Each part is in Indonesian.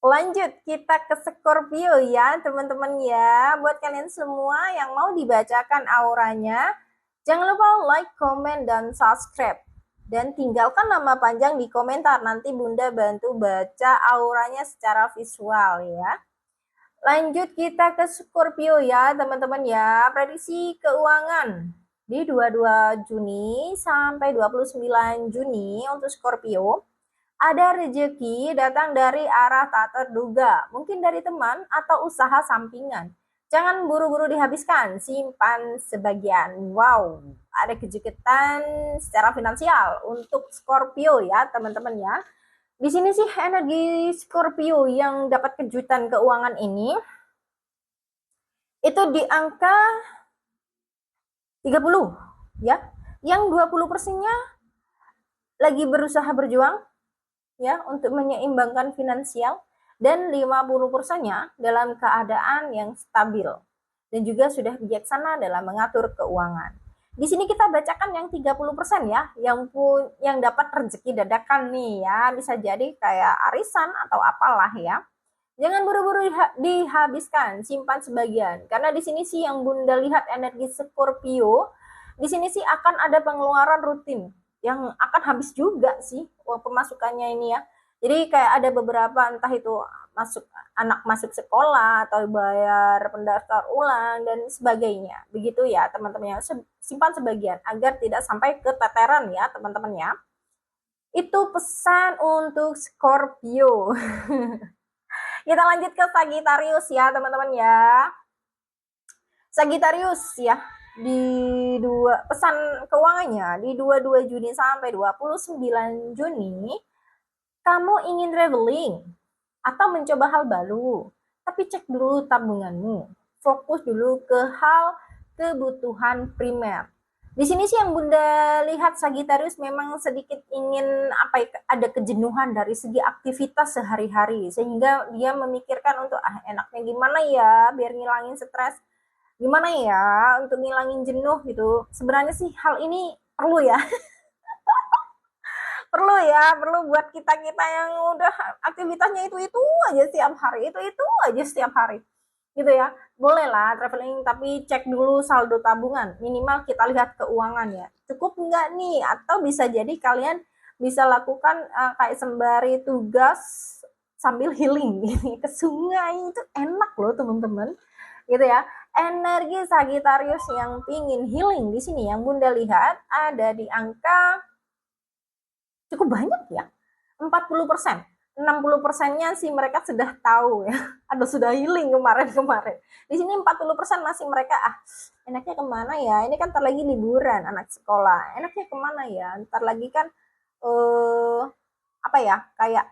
Lanjut kita ke Scorpio ya teman-teman ya. Buat kalian semua yang mau dibacakan auranya, jangan lupa like, komen, dan subscribe. Dan tinggalkan nama panjang di komentar, nanti Bunda bantu baca auranya secara visual ya. Lanjut kita ke Scorpio ya teman-teman ya. Prediksi keuangan di 22 Juni sampai 29 Juni untuk Scorpio. Ada rezeki datang dari arah tak terduga, mungkin dari teman atau usaha sampingan. Jangan buru-buru dihabiskan, simpan sebagian. Wow, ada kejutan secara finansial untuk Scorpio ya teman-teman ya. Di sini sih energi Scorpio yang dapat kejutan keuangan ini itu di angka 30 ya. Yang 20%-nya lagi berusaha berjuang ya untuk menyeimbangkan finansial, dan 50%-nya dalam keadaan yang stabil dan juga sudah bijaksana dalam mengatur keuangan. Di sini kita bacakan yang 30% ya, yang dapat rezeki dadakan nih ya, bisa jadi kayak arisan atau apalah ya. Jangan buru-buru dihabiskan, simpan sebagian. Karena di sini sih yang Bunda lihat energi Scorpio, di sini sih akan ada pengeluaran rutin yang akan habis juga sih uang pemasukannya ini ya. Jadi kayak ada beberapa, entah itu anak masuk sekolah atau bayar pendaftar ulang dan sebagainya. Begitu ya teman-teman ya. Simpan sebagian agar tidak sampai keteteran ya teman-teman ya. Itu pesan untuk Scorpio. Kita lanjut ke Sagittarius ya teman-teman ya. Sagittarius ya, di pesan keuangannya di 22 Juni sampai 29 Juni, kamu ingin traveling atau mencoba hal baru, tapi cek dulu tabunganmu. Fokus dulu ke hal kebutuhan primer. Di sini sih yang Bunda lihat Sagittarius memang sedikit ingin ada kejenuhan dari segi aktivitas sehari-hari, sehingga dia memikirkan untuk enaknya gimana ya biar ngilangin stres, gimana ya untuk ngilangin jenuh gitu. Sebenarnya sih hal ini perlu ya. Perlu buat kita yang udah aktivitasnya itu aja setiap hari, itu aja setiap hari gitu ya. Boleh lah traveling, tapi cek dulu saldo tabungan, minimal kita lihat keuangan ya, cukup nggak nih. Atau bisa jadi kalian bisa lakukan kayak sembari tugas sambil healing ke sungai, itu enak loh teman-teman gitu ya. Energi Sagittarius yang pingin healing di sini yang Bunda lihat ada di angka cukup banyak ya, 40%. 60%-nya sih mereka sudah tahu ya, atau sudah healing kemarin-kemarin. Di sini 40% masih mereka enaknya kemana ya, ini kan ntar lagi liburan anak sekolah, enaknya kemana ya, ntar lagi kan apa ya, kayak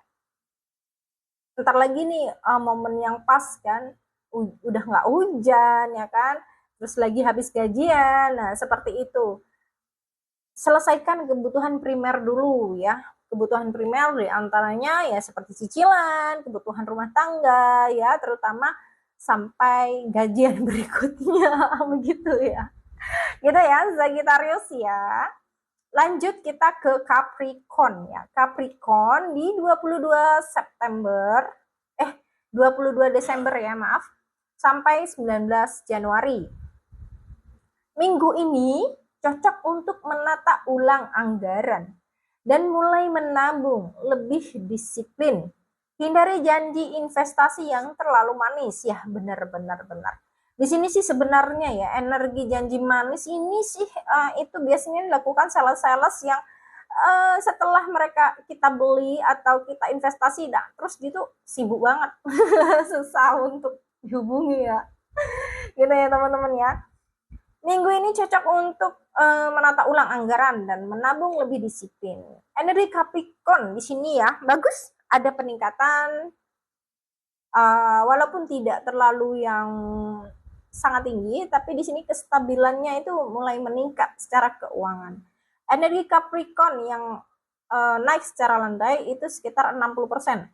ntar lagi nih momen yang pas kan, udah nggak hujan ya kan, terus lagi habis gajian, nah seperti itu. Selesaikan kebutuhan primer dulu ya. Kebutuhan primer diantaranya ya seperti cicilan, kebutuhan rumah tangga ya, terutama sampai gajian berikutnya begitu ya. Gitu ya Sagittarius ya. Lanjut kita ke Capricorn ya. Capricorn di 22 Desember ya, maaf, sampai 19 Januari. Minggu ini cocok untuk menata ulang anggaran dan mulai menabung lebih disiplin. Hindari janji investasi yang terlalu manis ya, benar-benar benar. Di sini sih sebenarnya ya energi janji manis ini sih itu biasanya dilakukan sales-sales yang setelah kita beli atau kita investasi, dah terus gitu sibuk banget susah untuk dihubungi ya, gitu ya teman-teman ya. Minggu ini cocok untuk menata ulang anggaran dan menabung lebih disiplin. Energi Capricorn di sini ya bagus, ada peningkatan walaupun tidak terlalu yang sangat tinggi, tapi di sini kestabilannya itu mulai meningkat secara keuangan. Energi Capricorn yang naik secara landai itu sekitar 60%.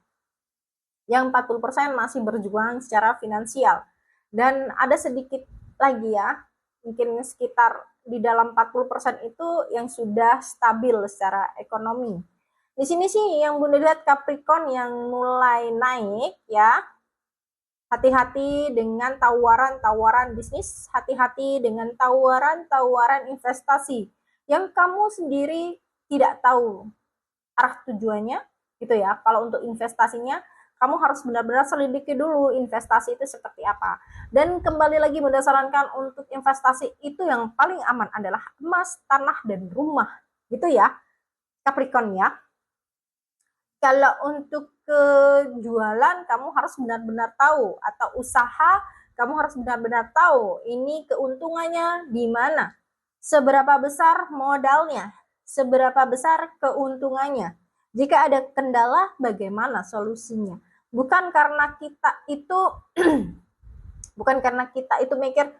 Yang 40% masih berjuang secara finansial. Dan ada sedikit lagi ya, mungkin sekitar di dalam 40% itu yang sudah stabil secara ekonomi. Di sini sih yang Bunda lihat Capricorn yang mulai naik ya. Hati-hati dengan tawaran-tawaran bisnis, hati-hati dengan tawaran-tawaran investasi yang kamu sendiri tidak tahu arah tujuannya gitu ya. Kalau untuk investasinya kamu harus benar-benar selidiki dulu investasi itu seperti apa. Dan kembali lagi Bunda sarankan untuk investasi itu yang paling aman adalah emas, tanah, dan rumah gitu ya Capricorn ya. Kalau untuk jualan kamu harus benar-benar tahu, atau usaha kamu harus benar-benar tahu ini keuntungannya di mana, seberapa besar modalnya, seberapa besar keuntungannya. Jika ada kendala, bagaimana solusinya? Bukan karena kita itu bukan karena kita itu mikir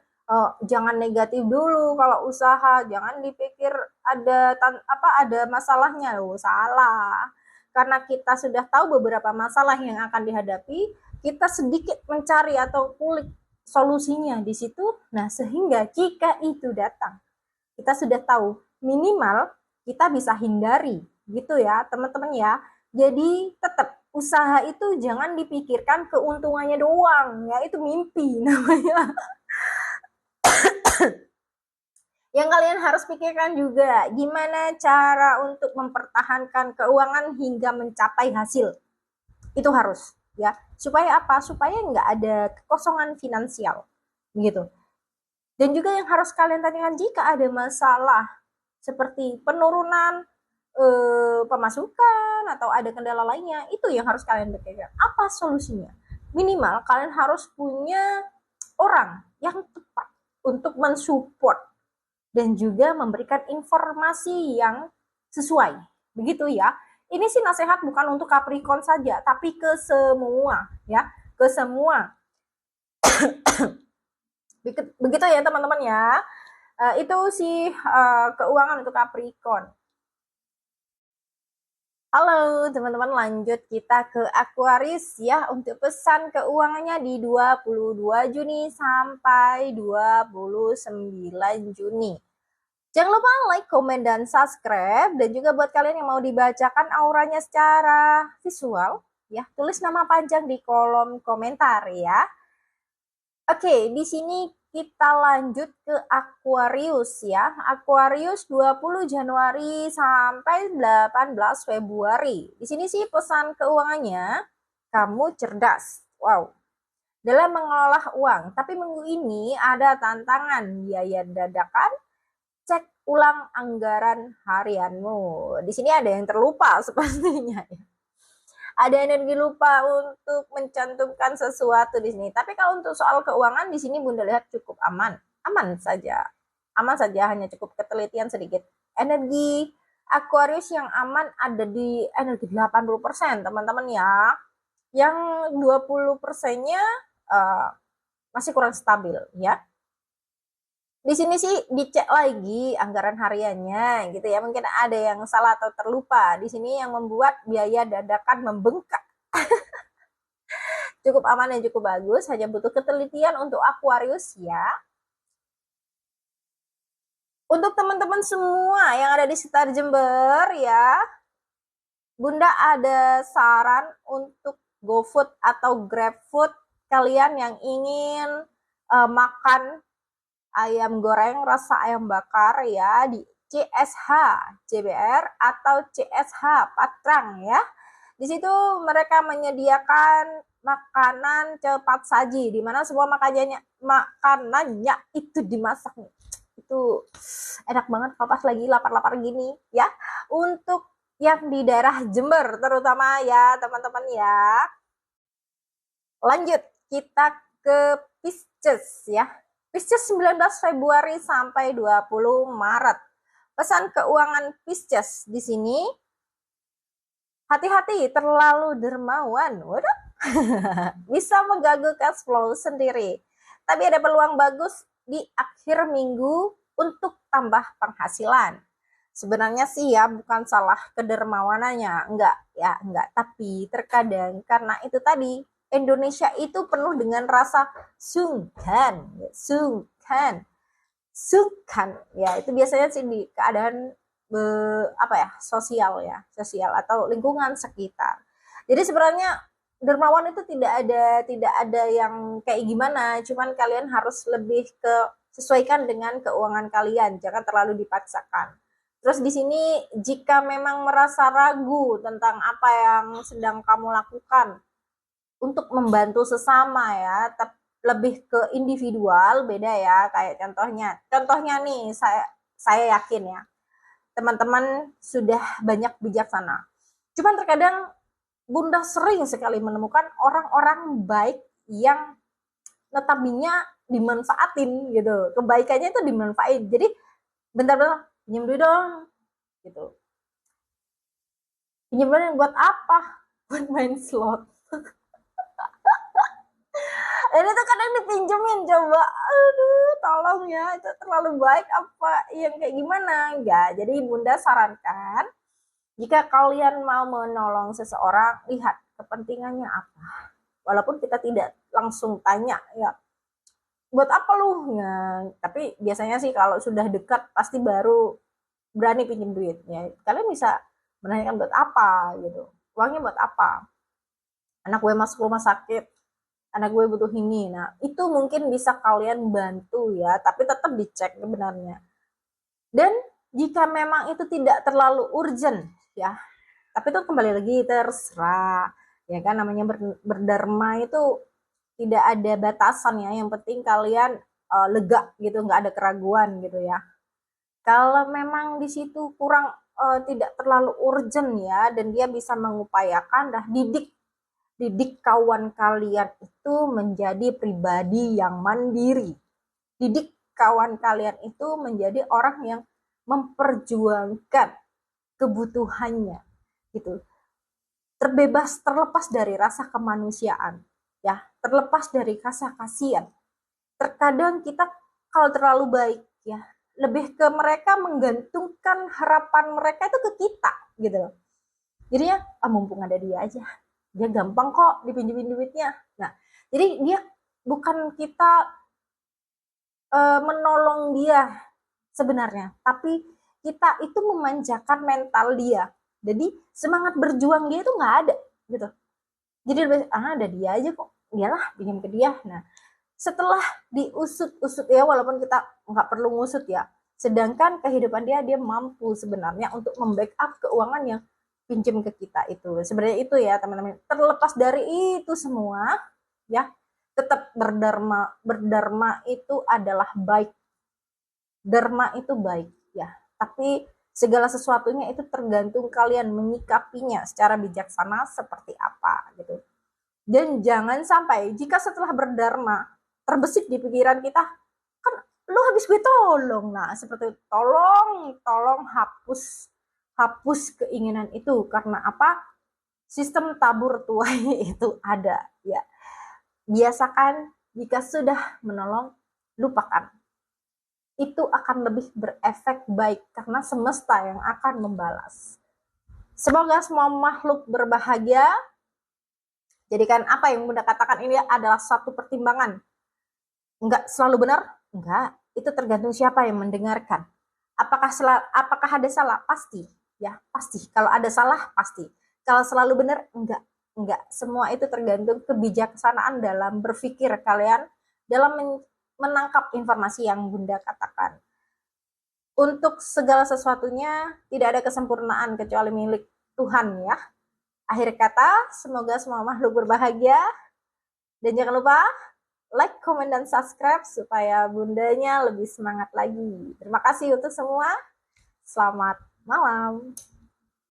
jangan negatif dulu kalau usaha, jangan dipikir ada masalahnya. Loh, salah. Karena kita sudah tahu beberapa masalah yang akan dihadapi, kita sedikit mencari atau kulik solusinya di situ. Nah, sehingga jika itu datang, kita sudah tahu minimal kita bisa hindari gitu ya teman-teman ya. Jadi tetap usaha itu jangan dipikirkan keuntungannya doang ya, itu mimpi namanya. Yang kalian harus pikirkan juga gimana cara untuk mempertahankan keuangan hingga mencapai hasil. Itu harus ya. Supaya apa? Supaya nggak ada kekosongan finansial begitu. Dan juga yang harus kalian tanyakan jika ada masalah seperti penurunan pemasukan atau ada kendala lainnya, itu yang harus kalian pikirkan. Apa solusinya? Minimal kalian harus punya orang yang tepat untuk mensupport dan juga memberikan informasi yang sesuai. Begitu ya. Ini sih nasihat bukan untuk Capricorn saja, tapi ke semua ya, ke semua. Begitu ya teman-teman ya. Itu sih keuangan untuk Capricorn. Halo teman-teman, lanjut kita ke Aquarius ya untuk pesan keuangannya di 22 Juni sampai 29 Juni. Jangan lupa like, komen, dan subscribe. Dan juga buat kalian yang mau dibacakan auranya secara visual, ya tulis nama panjang di kolom komentar ya. Oke, di sini kita lanjut ke Aquarius ya. Aquarius 20 Januari sampai 18 Februari. Di sini sih pesan keuangannya, kamu cerdas. Wow. Dalam mengelola uang, tapi minggu ini ada tantangan biaya dadakan. Cek ulang anggaran harianmu. Di sini ada yang terlupa sepertinya ya. Ada energi lupa untuk mencantumkan sesuatu di sini. Tapi kalau untuk soal keuangan di sini Bunda lihat cukup aman. Aman saja. Aman saja, hanya cukup ketelitian sedikit. Energi Aquarius yang aman ada di energi 80%, teman-teman ya. Yang 20%-nya masih kurang stabil ya. Di sini sih dicek lagi anggaran hariannya gitu ya. Mungkin ada yang salah atau terlupa. Di sini yang membuat biaya dadakan membengkak. Cukup aman dan cukup bagus, hanya butuh ketelitian untuk Aquarius ya. Untuk teman-teman semua yang ada di sekitar Jember ya, Bunda ada saran untuk GoFood atau GrabFood. Kalian yang ingin makan ayam goreng rasa ayam bakar ya di CSH JBR atau CSH Patrang ya. Di situ mereka menyediakan makanan cepat saji di mana semua makanannya itu dimasak nih. Itu enak banget kalau pas lagi lapar-lapar gini ya. Untuk yang di daerah Jember terutama ya teman-teman ya. Lanjut kita ke Pisces ya. Pisces 19 Februari sampai 20 Maret. Pesan keuangan Pisces di sini, hati-hati terlalu dermawan. Waduh. Bisa mengganggu cash flow sendiri. Tapi ada peluang bagus di akhir minggu untuk tambah penghasilan. Sebenarnya sih ya bukan salah kedermawanannya, enggak, tapi terkadang karena itu tadi Indonesia itu penuh dengan rasa sungkan ya, itu biasanya sih di keadaan sosial ya, sosial atau lingkungan sekitar. Jadi sebenarnya dermawan itu tidak ada yang kayak gimana, cuman kalian harus lebih ke sesuaikan dengan keuangan kalian, jangan terlalu dipaksakan. Terus di sini jika memang merasa ragu tentang apa yang sedang kamu lakukan untuk membantu sesama ya, lebih ke individual beda ya, kayak contohnya nih, saya yakin ya teman-teman sudah banyak bijaksana. Cuman terkadang Bunda sering sekali menemukan orang-orang baik yang notabene dimanfaatin gitu. Kebaikannya itu dimanfaatin. Jadi bentar-bentar pinjam dulu dong gitu. Pinjam dulu buat apa? Buat main slot. Ini tuh kadang dipinjemin, coba aduh tolong ya, itu terlalu baik apa yang kayak gimana. Enggak, jadi Bunda sarankan jika kalian mau menolong seseorang, lihat kepentingannya apa. Walaupun kita tidak langsung tanya ya, buat apa lu ya, tapi biasanya sih kalau sudah dekat pasti baru berani pinjam duit ya. Kalian bisa menanyakan buat apa gitu, uangnya buat apa, anak gue masuk rumah sakit, anak gue butuh ini. Nah itu mungkin bisa kalian bantu ya, tapi tetap dicek sebenarnya. Dan jika memang itu tidak terlalu urgent ya, tapi itu kembali lagi terserah ya kan, namanya berdharma itu tidak ada batasan ya, yang penting kalian lega gitu, nggak ada keraguan gitu ya. Kalau memang di situ kurang tidak terlalu urgent ya, dan dia bisa mengupayakan, dah didik kawan kalian itu menjadi pribadi yang mandiri. Didik kawan kalian itu menjadi orang yang memperjuangkan kebutuhannya gitu. Terlepas dari rasa kemanusiaan ya, terlepas dari rasa kasihan. Terkadang kita kalau terlalu baik ya, lebih ke mereka menggantungkan harapan mereka itu ke kita gitu loh. Jadinya mumpung ada dia aja, dia gampang kok dipinjemin duitnya. Nah jadi dia bukan kita menolong dia sebenarnya, tapi kita itu memanjakan mental dia. Jadi semangat berjuang dia itu nggak ada gitu. Jadi ada dia aja kok, iyalah pinjam ke dia. Nah setelah diusut-usut ya, walaupun kita nggak perlu ngusut ya, sedangkan kehidupan dia mampu sebenarnya untuk membackup keuangan yang pinjam ke kita itu. Sebenarnya itu ya teman-teman, terlepas dari itu semua ya, tetap berdharma itu adalah baik. Dharma itu baik ya, tapi segala sesuatunya itu tergantung kalian menyikapinya secara bijaksana seperti apa gitu. Dan jangan sampai jika setelah berdharma terbesit di pikiran kita, kan lu habis gue tolong. Nah seperti itu, tolong hapus keinginan itu. Karena apa? Sistem tabur tuai itu ada ya. Biasakan jika sudah menolong, lupakan. Itu akan lebih berefek baik karena semesta yang akan membalas. Semoga semua makhluk berbahagia. Jadikan apa yang Bunda katakan ini adalah satu pertimbangan. Enggak selalu benar? Enggak. Itu tergantung siapa yang mendengarkan. Apakah ada salah? Pasti. Ya, pasti. Kalau ada salah, pasti. Kalau selalu benar? Enggak. Enggak. Semua itu tergantung kebijaksanaan dalam berpikir kalian, dalam menangkap informasi yang Bunda katakan. Untuk segala sesuatunya tidak ada kesempurnaan kecuali milik Tuhan ya. Akhir kata, semoga semua makhluk berbahagia. Dan jangan lupa like, comment, dan subscribe supaya Bundanya lebih semangat lagi. Terima kasih untuk semua. Selamat malam.